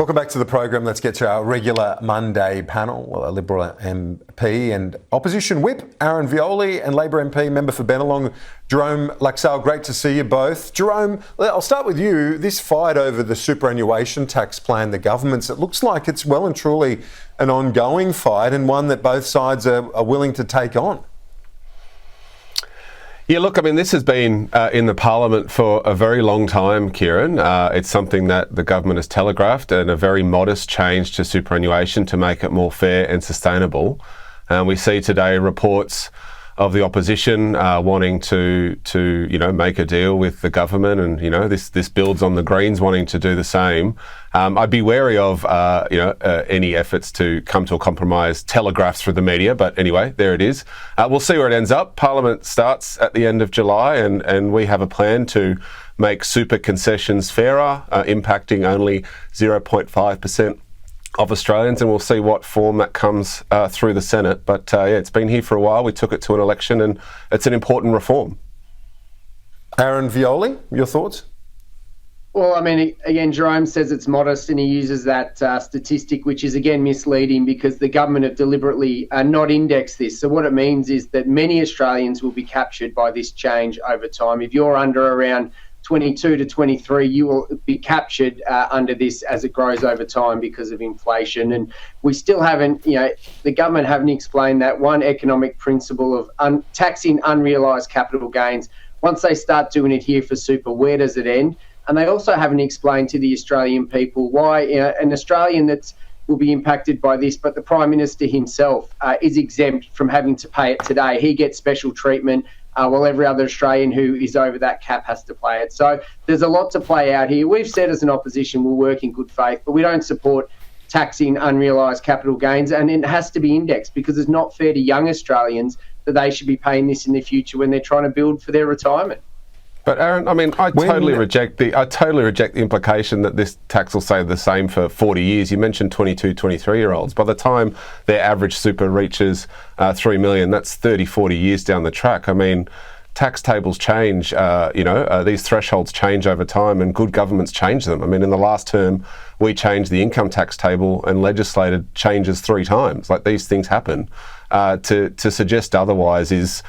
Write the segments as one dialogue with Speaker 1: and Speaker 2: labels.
Speaker 1: Welcome back to the program. Let's get to our regular Monday panel. A Liberal MP and Opposition Whip, Aaron Violi, and Labor MP, member for Bennelong, Jerome Laxale. Great to see you both. Jerome, I'll start with you. This fight over the superannuation tax plan, the government's, it looks like it's well and truly an ongoing fight and one that both sides are willing to take on.
Speaker 2: Yeah, look, I mean, this has been in the Parliament for a very long time, Kieran. It's something that the government has telegraphed, and a very modest change to superannuation to make it more fair and sustainable. We see today reports of the opposition wanting to make a deal with the government, and this builds on the Greens wanting to do the same. I'd be wary of any efforts to come to a compromise telegraphed through the media, but anyway, there it is. We'll see where it ends up. Parliament starts at the end of July, and we have a plan to make super concessions fairer, impacting only 0.5% of Australians, and we'll see what form that comes through the Senate. But it's been here for a while. We took it to an election, and it's an important reform.
Speaker 1: Aaron Violi, your thoughts?
Speaker 3: Well, I mean, again, Jerome says it's modest, and he uses that statistic, which is, again, misleading because the government have deliberately not indexed this. So what it means is that many Australians will be captured by this change over time. If you're under around 22 to 23, you will be captured under this as it grows over time because of inflation. And we still haven't, the government haven't explained that one economic principle of taxing unrealised capital gains. Once they start doing it here for super, where does it end? And they also haven't explained to the Australian people why an Australian will be impacted by this, but the Prime Minister himself is exempt from having to pay it today. He gets special treatment, while every other Australian who is over that cap has to pay it. So there's a lot to play out here. We've said as an opposition we'll work in good faith, but we don't support taxing unrealised capital gains, and it has to be indexed because it's not fair to young Australians that they should be paying this in the future when they're trying to build for their retirement.
Speaker 2: But Aaron, I mean, I totally reject the implication that this tax will stay the same for 40 years. You mentioned 22, 23-year-olds. By the time their average super reaches 3 million, that's 30, 40 years down the track. I mean, tax tables change, these thresholds change over time, and good governments change them. I mean, in the last term, we changed the income tax table and legislated changes 3 times. Like, these things happen. To suggest otherwise is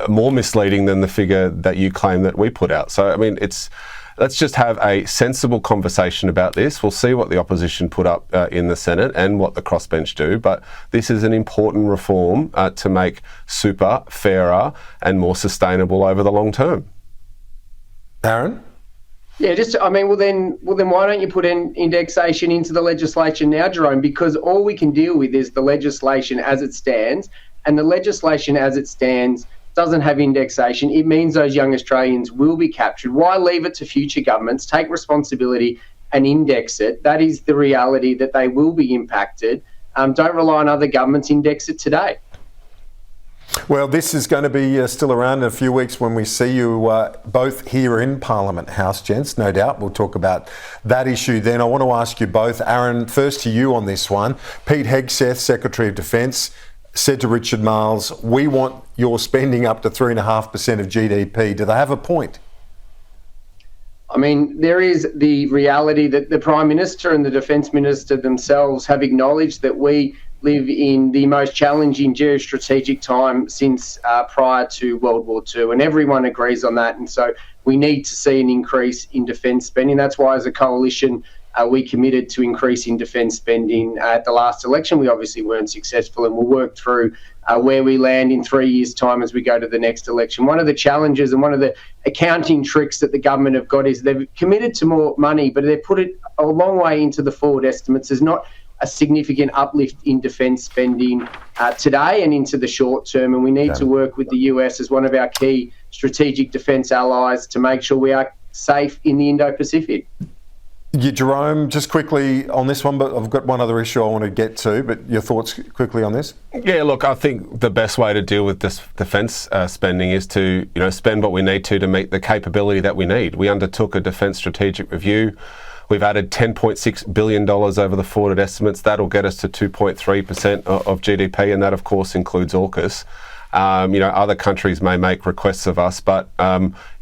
Speaker 2: more misleading than the figure that you claim that we put out. So, I mean, let's just have a sensible conversation about this. We'll see what the opposition put up in the Senate and what the crossbench do. But this is an important reform to make super fairer and more sustainable over the long term.
Speaker 1: Aaron?
Speaker 3: Yeah, well then why don't you put indexation into the legislation now, Jerome? Because all we can deal with is the legislation as it stands, and the legislation as it stands doesn't have indexation. It means those young Australians will be captured. Why leave it to future governments? Take responsibility and index it. That is the reality, that they will be impacted. Don't rely on other governments. Index it today.
Speaker 1: Well, this is going to be still around in a few weeks when we see you both here in Parliament House, gents. No doubt we'll talk about that issue then. I want to ask you both, Aaron, first to you on this one. Pete Hegseth, Secretary of Defence, said to Richard Marles, we want your spending up to 3.5% of GDP. Do they have a point?
Speaker 3: I mean, there is the reality that the Prime Minister and the Defence Minister themselves have acknowledged that we live in the most challenging geostrategic time since prior to World War II, and everyone agrees on that. And so we need to see an increase in defence spending. That's why, as a coalition, we committed to increasing defence spending at the last election. We obviously weren't successful, and we'll work through where we land in 3 years' time as we go to the next election. One of the challenges and one of the accounting tricks that the government have got is they've committed to more money, but they've put it a long way into the forward estimates. There's not a significant uplift in defence spending today and into the short term, and we need to work with the US as one of our key strategic defence allies to make sure we are safe in the Indo-Pacific.
Speaker 1: Yeah, Jerome, just quickly on this one, but I've got one other issue I want to get to, but your thoughts quickly on this?
Speaker 2: Yeah, look, I think the best way to deal with this defence spending is to spend what we need to meet the capability that we need. We undertook a defence strategic review. We've added $10.6 billion over the forwarded estimates. That'll get us to 2.3% of GDP, and that, of course, includes AUKUS. Other countries may make requests of us, but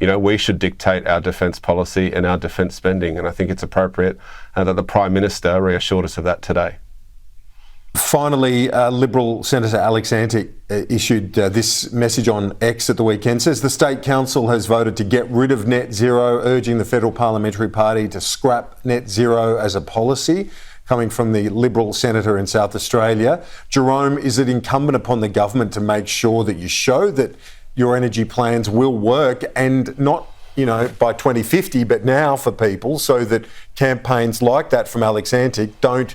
Speaker 2: we should dictate our defence policy and our defence spending. And I think it's appropriate that the Prime Minister reassured us of that today.
Speaker 1: Finally, Liberal Senator Alex Antic issued this message on X at the weekend. Says the State Council has voted to get rid of net zero, urging the Federal Parliamentary Party to scrap net zero as a policy. Coming from the Liberal Senator in South Australia. Jerome, is it incumbent upon the government to make sure that you show that your energy plans will work, and not, by 2050, but now for people, so that campaigns like that from Alex Antic don't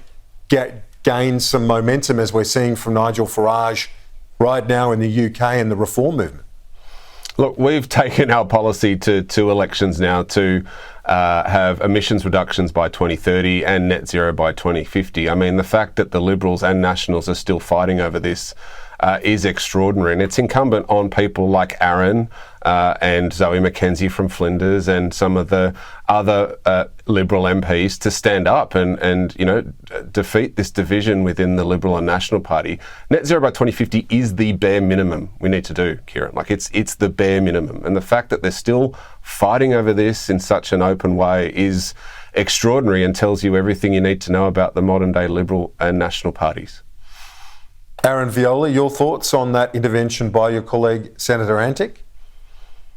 Speaker 1: gain some momentum, as we're seeing from Nigel Farage right now in the UK and the reform movement?
Speaker 2: Look, we've taken our policy to two elections now to have emissions reductions by 2030 and net zero by 2050. I mean, the fact that the Liberals and Nationals are still fighting over this is extraordinary, and it's incumbent on people like Aaron and Zoe McKenzie from Flinders and some of the other Liberal MPs to stand up and defeat this division within the Liberal and National Party. Net zero by 2050 is the bare minimum we need to do, Kieran. It's the bare minimum, and the fact that they're still fighting over this in such an open way is extraordinary and tells you everything you need to know about the modern day Liberal and National parties.
Speaker 1: Aaron Viola, your thoughts on that intervention by your colleague Senator Antic?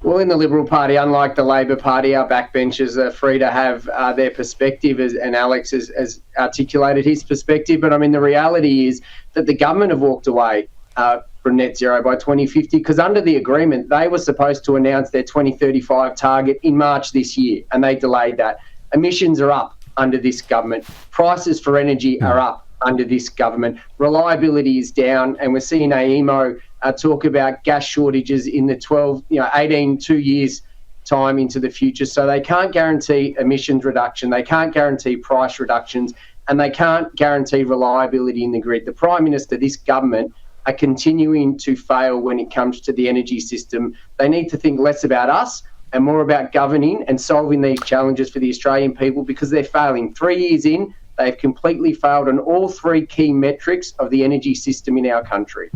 Speaker 3: Well, in the Liberal Party, unlike the Labor Party, our backbenchers are free to have their perspective, and Alex has articulated his perspective. But I mean, the reality is that the government have walked away from net zero by 2050, because under the agreement, they were supposed to announce their 2035 target in March this year, and they delayed that. Emissions are up under this government. Prices for energy are up under this government. Reliability is down, and we're seeing AEMO talk about gas shortages in the 2 years time into the future. So they can't guarantee emissions reduction, they can't guarantee price reductions, and they can't guarantee reliability in the grid. The Prime Minister, this government, are continuing to fail when it comes to the energy system. They need to think less about us and more about governing and solving these challenges for the Australian people, because they're failing. 3 years in, they've completely failed on all three key metrics of the energy system in our country.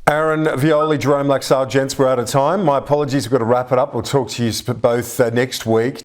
Speaker 1: Aaron Violi, Jerome Laxale, gents, we're out of time. My apologies, we've got to wrap it up. We'll talk to you both next week.